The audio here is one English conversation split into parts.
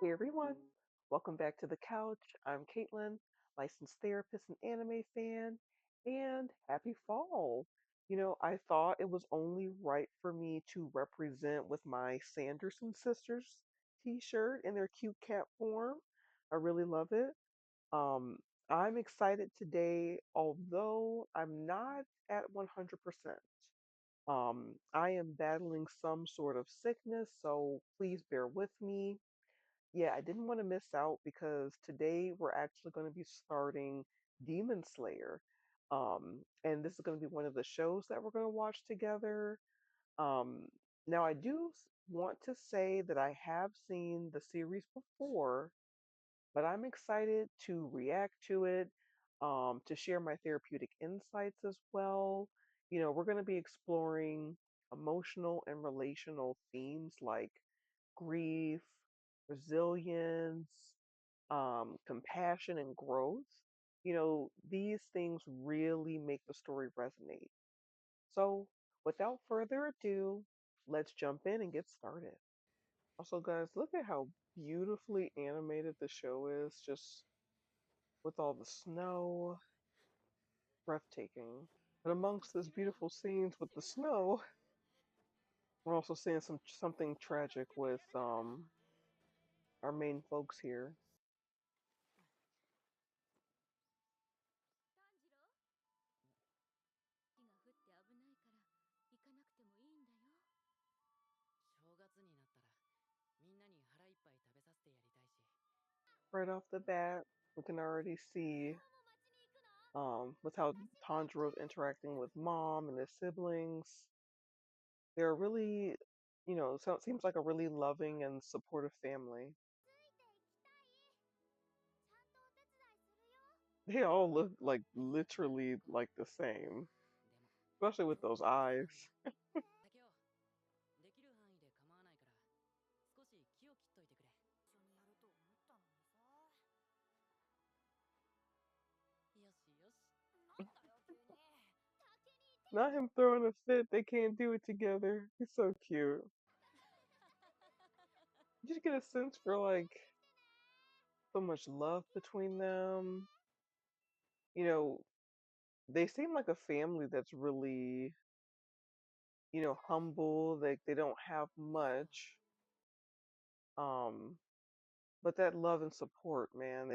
Hey everyone, welcome back to the couch. I'm Caitlin, licensed therapist and anime fan, and happy fall. I thought it was only right for me to represent with my Sanderson sisters t-shirt in their cute cat form. I really love it. Um, I'm excited today, although I'm not at 100%. I am battling some sort of sickness, so please bear with me. Yeah, I didn't want to miss out because today we're actually going to be starting Demon Slayer. And this is going to be one of the shows that we're going to watch together. Um, Now, I do want to say that I have seen the series before, but I'm excited to react to it, to share my therapeutic insights as well. We're going to be exploring emotional and relational themes like grief, resilience, compassion, and growth. These things really make the story resonate. So, without further ado, let's jump in and get started. Also, guys, look at how beautifully animated the show is, just with all the snow, breathtaking. But amongst this beautiful scenes with the snow, we're also seeing something tragic with our main folks here. Right off the bat, we can already see with how Tanjiro's interacting with mom and his siblings. They're really, so it seems like a really loving and supportive family. They all look like literally like the same, especially with those eyes. Not him throwing a fit. They can't do it together. He's so cute. You just get a sense for like so much love between them. You know, they seem like a family that's really, humble. They don't have much. Um, but that love and support, man,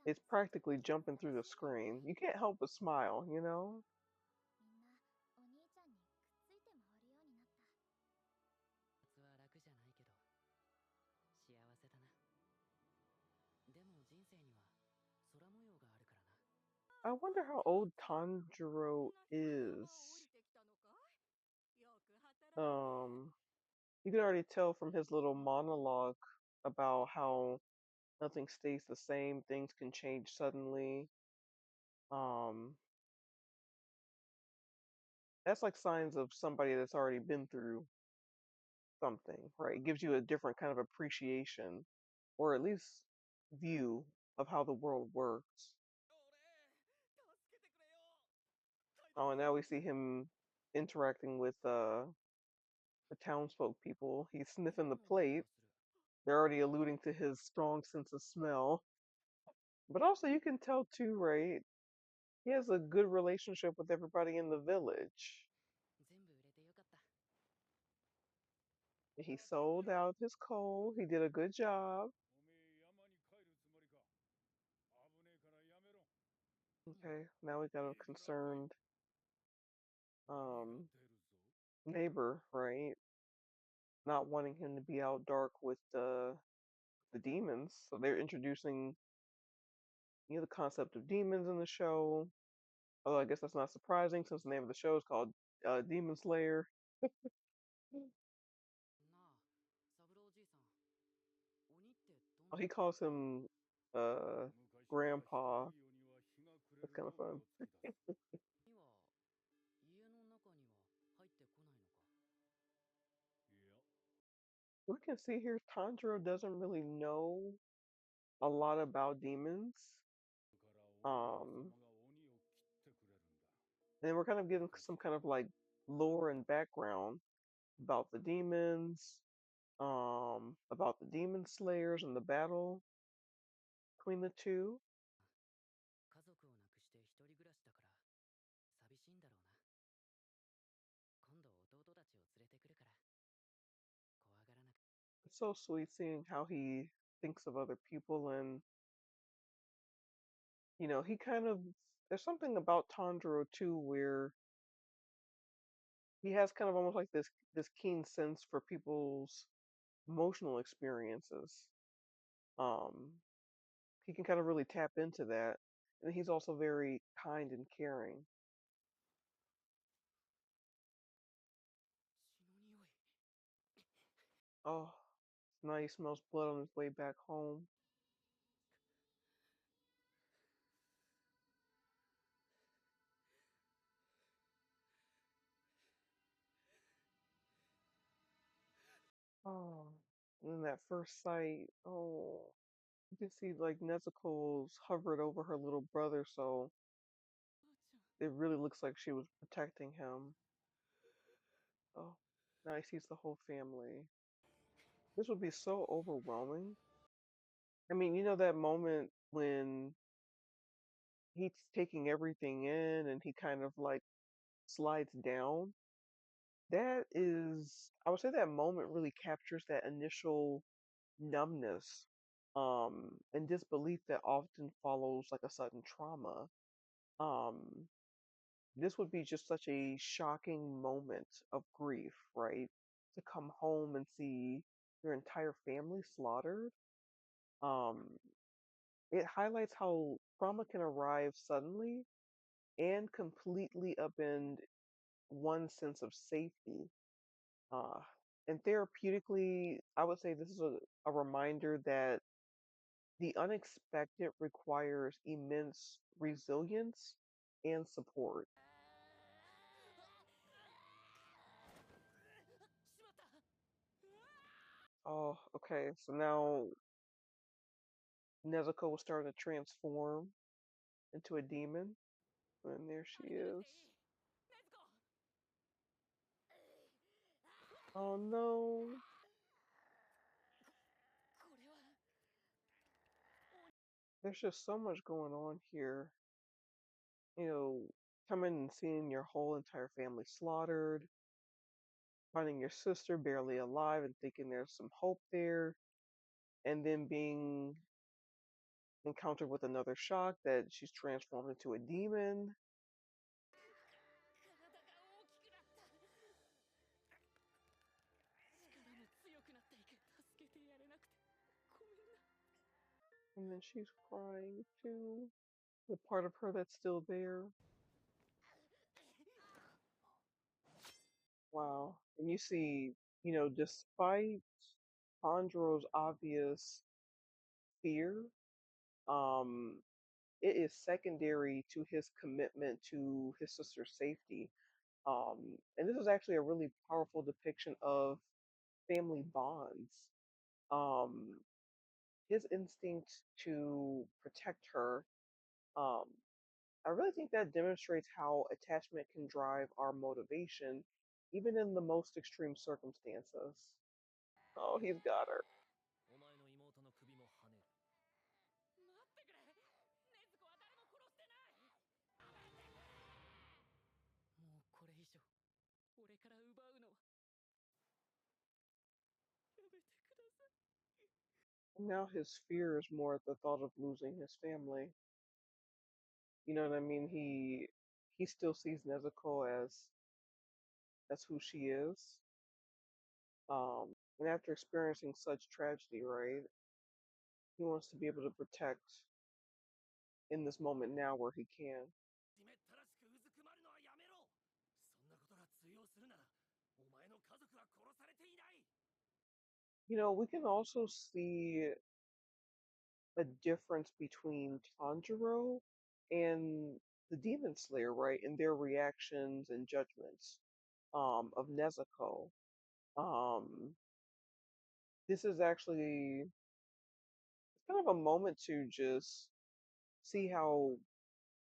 it's practically jumping through the screen. You can't help but smile. I wonder how old Tanjiro is. Um, you can already tell from his little monologue about how nothing stays the same, things can change suddenly. Um, that's like signs of somebody that's already been through something, right? It gives you a different kind of appreciation or at least view of how the world works. Oh, and now we see him interacting with the townsfolk people. He's sniffing the plate. They're already alluding to his strong sense of smell. But also, you can tell too, right? He has a good relationship with everybody in the village. He sold out his coal. He did a good job. Okay, now we got a concerned um neighbor, right? Not wanting him to be out dark with the demons. So they're introducing, the concept of demons in the show. Although I guess that's not surprising since the name of the show is called Demon Slayer. Oh, he calls him uh Grandpa. That's kind of fun. We can see here Tanjiro doesn't really know a lot about demons. Um, and we're kind of getting some kind of like lore and background about the demons. about the demon slayers and the battle between the two. It's so sweet seeing how he thinks of other people, and he kind of there's something about Tanjiro too where he has kind of almost like this keen sense for people's emotional experiences. Um, he can kind of really tap into that, and he's also very kind and caring. Oh, now he smells blood on his way back home. Oh, and then that first sight, oh, you can see like Nezuko's hovered over her little brother, so it really looks like she was protecting him. Oh, now he sees the whole family. This would be so overwhelming. I mean, that moment when he's taking everything in and he kind of like slides down. That is, I would say that moment really captures that initial numbness, and disbelief that often follows like a sudden trauma. Um, this would be just such a shocking moment of grief, right? To come home and see your entire family slaughtered. Um, it highlights how trauma can arrive suddenly and completely upend one's sense of safety. Uh, and therapeutically, I would say this is a reminder that the unexpected requires immense resilience and support. Oh, okay. So now Nezuko was starting to transform into a demon. And there she is. Oh no. There's just so much going on here. You know, coming and seeing your whole entire family slaughtered, finding your sister barely alive and thinking there's some hope there, and then being encountered with another shock that she's transformed into a demon. And then she's crying too. The part of her that's still there. Wow. And you see, despite Andro's obvious fear, um, it is secondary to his commitment to his sister's safety. And this is actually a really powerful depiction of family bonds. Um, his instinct to protect her. Um, I really think that demonstrates how attachment can drive our motivation, even in the most extreme circumstances. Oh, he's got her. And now his fear is more at the thought of losing his family. You know what I mean? He still sees Nezuko as who she is. And after experiencing such tragedy, right, he wants to be able to protect in this moment now where he can. We can also see a difference between Tanjiro and the Demon Slayer, right, in their reactions and judgments of Nezuko. Um, this is actually it's kind of a moment to just see how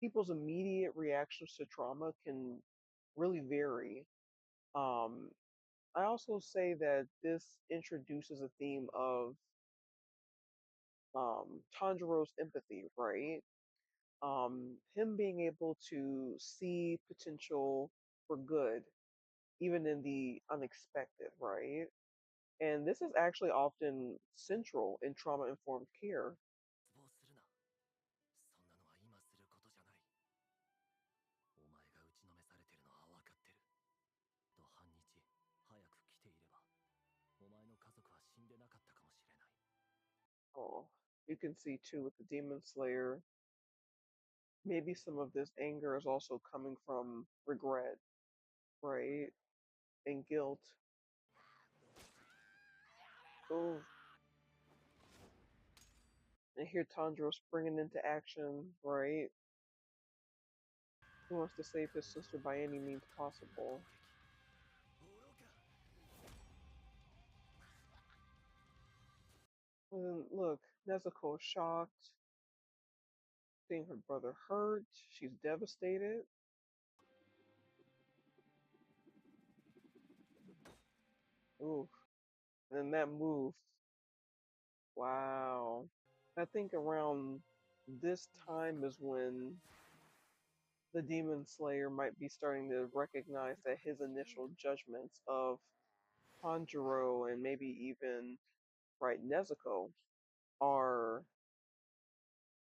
people's immediate reactions to trauma can really vary. Um, I also say that this introduces a theme of Tanjiro's empathy, right? Him being able to see potential for good, even in the unexpected, right? And this is actually often central in trauma informed care. 失望するな。そんなのは今することじゃない。お前が打ちのめされてるのは分かってる。と半日早く来ていれば、お前の家族は死んでなかったかもしれない。Oh, you can see too with the Demon Slayer, maybe some of this anger is also coming from regret, right? And guilt. Oh, and here Tanjiro springing into action, right? He wants to save his sister by any means possible. And then look, Nezuko is shocked, seeing her brother hurt. She's devastated. Oof. And then that move. Wow. I think around this time is when the Demon Slayer might be starting to recognize that his initial judgments of Tanjiro and maybe even right Nezuko are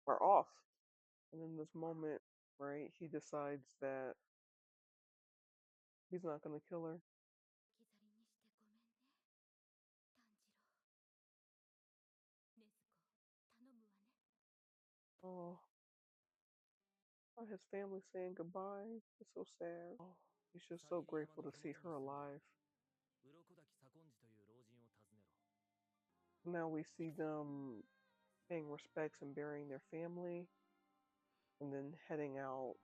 are off. And in this moment, right, he decides that he's not gonna kill her. 置き去りにしてごめんね。炭治郎。禰豆子、頼むわね。Oh, his family saying goodbye. It's so sad. Oh, he's just so grateful to see her alive. 鱗滝左近寺という老人を訪ねろ。Now we see them paying respects and burying their family and then heading out.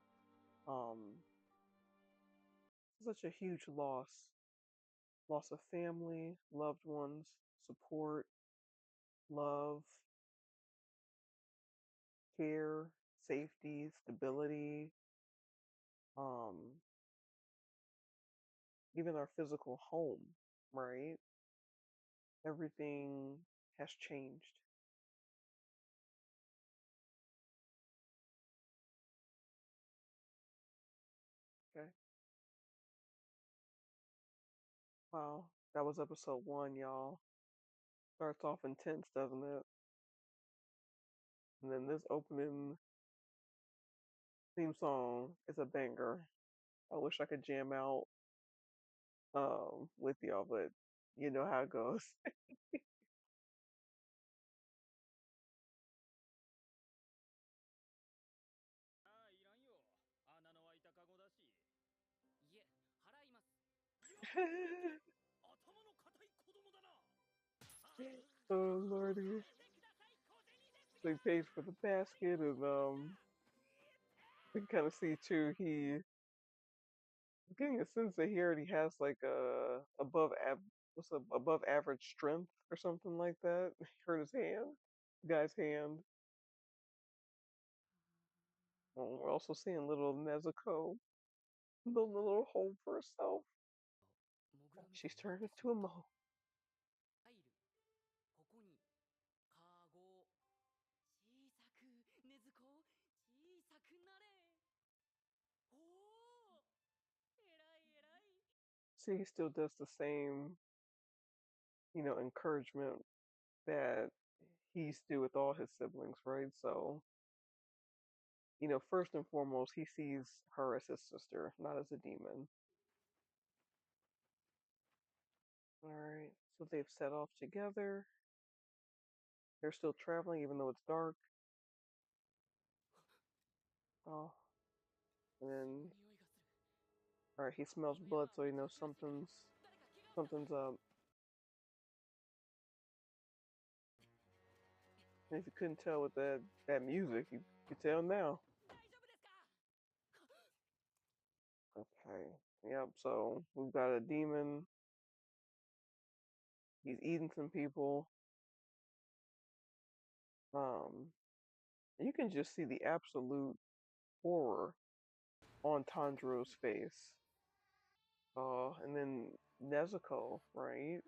Um, such a huge loss of family, loved ones, support, love, care, safety, stability, um, even our physical home, right? Everything has changed. Okay. Wow. That was episode one, y'all. Starts off intense, doesn't it? And then this opening theme song is a banger. I wish I could jam out with y'all, but you know how it goes. ああ、いらんよ。あんなのは痛かごだし。いえ、払います。よっ、頭の固い子供だな。さあ、受けてください、小銭です。 Oh lordy. So he pays for the basket and we can kind of see too getting a sense that he already has like a above average strength or something like that. He hurt his hand, the guy's hand. We're also seeing little Nezuko building a little home for herself. She's turned into a mole. 入る。ここに。小さく。禰豆子。小さくなれ。おお。偉い偉い。See, he still does the same, encouragement that he used to do with all his siblings, right? So, first and foremost, he sees her as his sister, not as a demon. All right, so they've set off together. They're still traveling, even though it's dark. Oh, and then, all right, he smells blood, so he knows something's up. And if you couldn't tell with that music, you could tell now. 大丈夫ですか？ Okay, yep. So we've got a demon. He's eating some people. Um, you can just see the absolute horror on Tanjiro's face. And then Nezuko, right?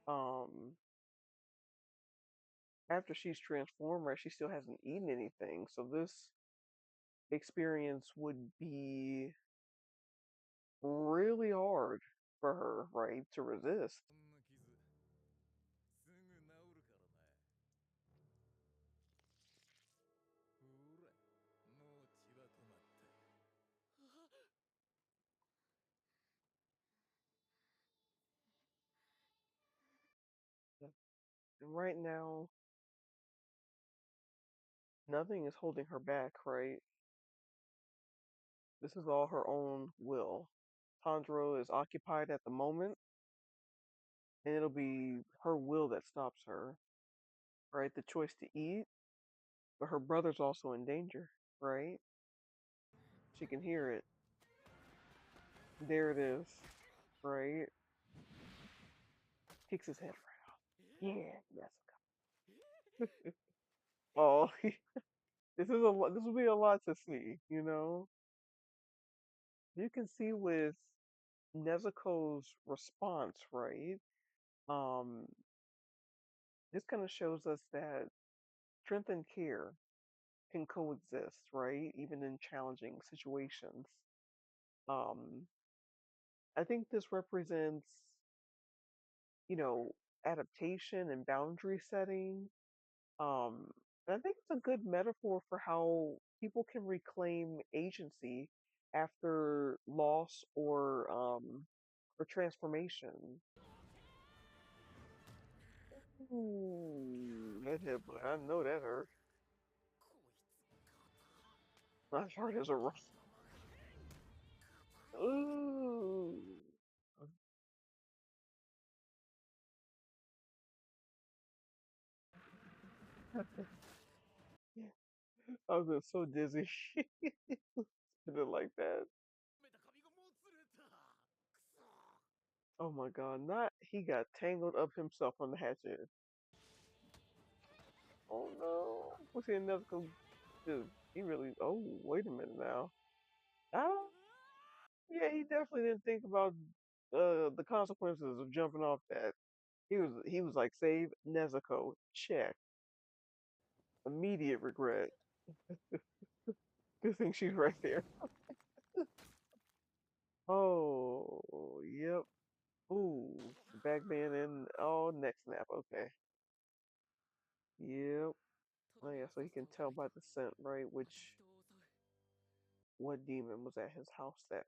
Um, after she's transformed, right, she still hasn't eaten anything. So this experience would be really hard for her, right, to resist. そんな傷すぐ治るからな。ほら、もう血は止まった。And right now, nothing is holding her back, right? This is all her own will. Tanjiro is occupied at the moment, and it'll be her will that stops her, right? The choice to eat, but her brother's also in danger, right? She can hear it. There it is, right? Kicks his head right. Yeah, yes. Oh, this is a lot. This will be a lot to see, you know. You can see with Nezuko's response, right? Um, this kind of shows us that strength and care can coexist, right? Even in challenging situations. Um, I think this represents, you know, adaptation and boundary setting. And I think it's a good metaphor for how people can reclaim agency after loss or transformation. Ooh, that hit, boy. I know that hurt. こいつMy heart is a rough. Ooh. I was getting so dizzy. Did it like that. めた髪がもつれた。くそ。Oh my god, not he got tangled up himself on the hatchet. Oh no. What's he another dude? He really oh wait a minute now. I don't yeah, he definitely didn't think about the consequences of jumping off that. He was like save Nezuko. Check. Immediate regret. Good thing she's right there. Oh yep. Ooh. Backband and oh neck snap, okay. Yep. と Oh どめ yeah, を so 刺 he す can ことが tell でき by た。the scent, right, また which 人を襲う。what demon was at his house that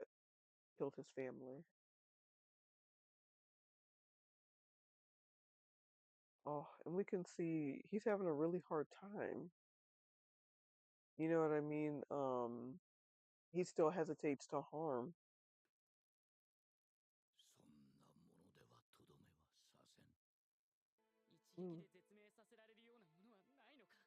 killed his family. Oh, and we can see he's having a really hard time. You know what I mean? He still hesitates to harm. そんなものではとどめはさせん。一撃 Mm, で絶命させられるようなものはないのか。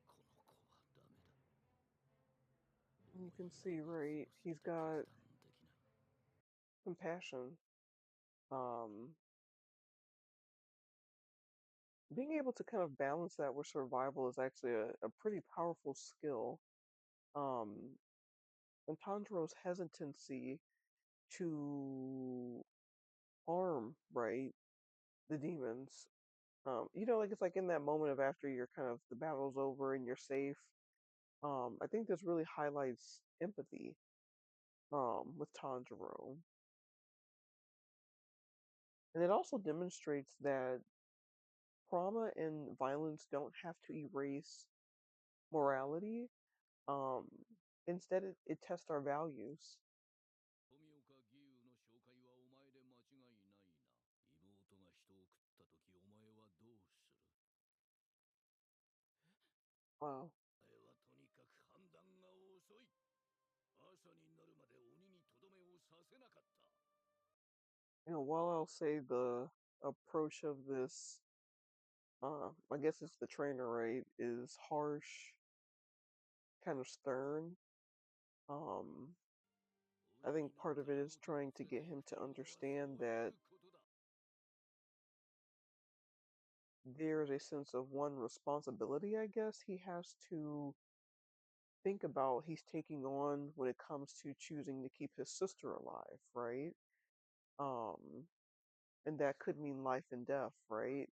この子はダメだ。and you 思い can だけ see, が強 right? すぎ He's て決 got 断できない。compassion. Um, being able to kind of balance that with survival is actually a pretty powerful skill. Um, and Tanjiro's hesitancy to harm, right, the demons. Like it's like in that moment of after you're kind of the battle's over and you're safe. I think this really highlights empathy, with Tanjiro. And it also demonstrates that trauma and violence don't have to erase morality. Um, instead, it tests our values. 富岡義勇の紹介はお前で間違いないな。妹が人を食った時お前はどうする。Wow. お前はとにかく判断が遅い。朝になるまで鬼にとどめをさせなかった。While I'll say the approach of this, I guess it's the trainer, right, is harsh, kind of stern. Um, I 鬼 think になっ part た of it 妹 is を trying 連 to れて get 行 him く to というのはそうい understand that うことだ。there is a sense of one responsibility, I guess, he has to think about he's taking on when it comes to choosing to keep his sister alive, right? Um, and that could mean life and death, right?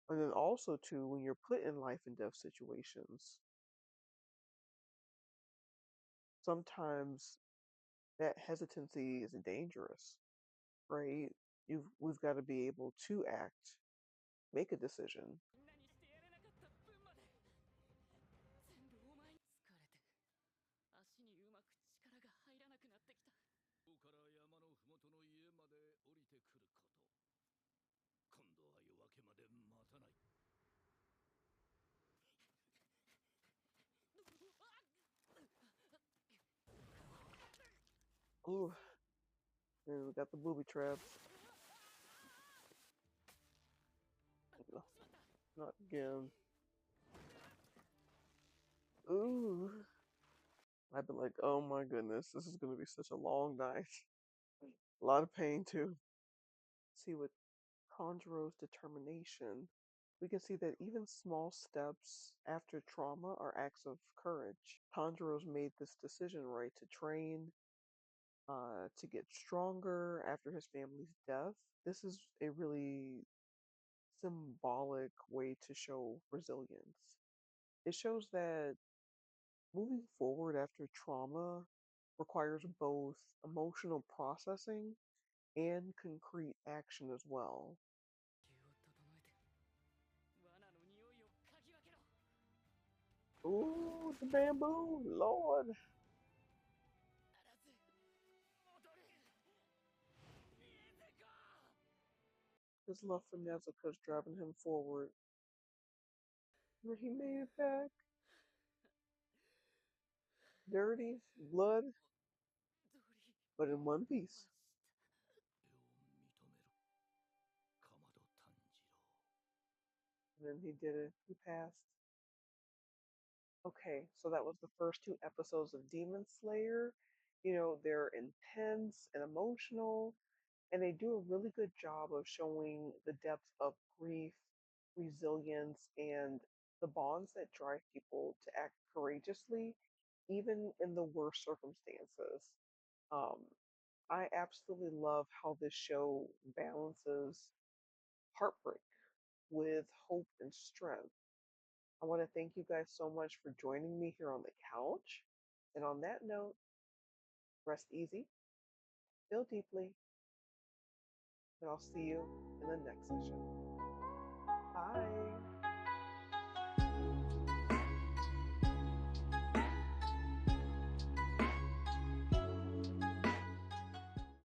And then also too, when you're put in life and death situations, sometimes that hesitancy is dangerous, right? We've got to be able to act, make a decision. Ooh, and we got the booby traps. No, not again. Ooh, I've been like, oh my goodness, this is gonna be such a long night. A lot of pain too. See, with Tanjiro's determination, we can see that even small steps after trauma are acts of courage. Tanjiro's made this decision, right, to train, to get stronger after his family's death. This is a really symbolic way to show resilience. It shows that moving forward after trauma requires both emotional processing and concrete action as well. Ooh, the bamboo, Lord. His love for Nezuko is driving him forward. He made it back. Dirty, blood, but in one piece. And then he did it. He passed. Okay, so that was the first two episodes of Demon Slayer. They're intense and emotional, and they do a really good job of showing the depth of grief, resilience, and the bonds that drive people to act courageously, even in the worst circumstances. Um, I absolutely love how this show balances heartbreak with hope and strength. I want to thank you guys so much for joining me here on the couch. And on that note, rest easy, feel deeply, and I'll see you in the next session. Bye.